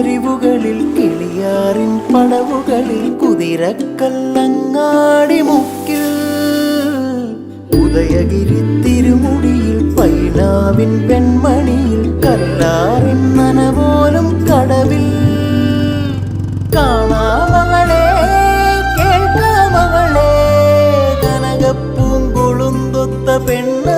തെരുവുകളിൽ കിളിയാറിൻ പടവുകളിൽ കുതിരക്കല്ലങ്ങാടി മുക്കിൽ ഉദയഗിരി തിരുമുടിയിൽ പൈനാവിൻ പെൺമണിയിൽ കല്ലാറിൻ നനപോലും കടവിൽ കാണാമകളെ കേൾക്കാമകളെ കനകപ്പൂങ്കൊളുന്തൊത്ത പെണ്ണ്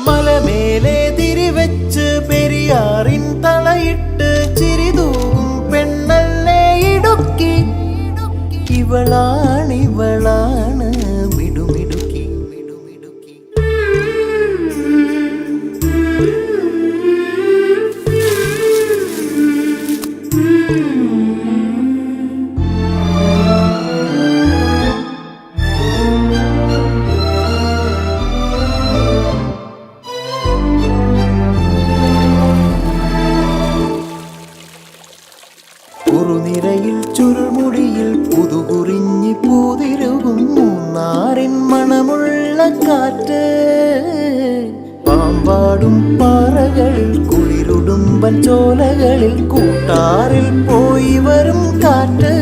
മലമേലെ തിരിവെച്ച് പെരിയാറിൻ തളയിട്ട് ചിരിതൂകും പെണ്ണല്ലേ ഇടുക്കി ഇവളാണ് മിടുമിടുക്കി മിടുമിടുക്കി കുറുനിരയിൽ ചുരുൾമുടിയിൽ പുതുകുറിഞ്ഞി പൂതിരുകും മൂന്നാറിൻ മണമുള്ള കാറ്റ് പാമ്പാടും പാറകളിൽ കുളിരുടുമ്പൻ ചോലകളിൽ കൂട്ടാറിൽ പോയി വരും കാറ്റ്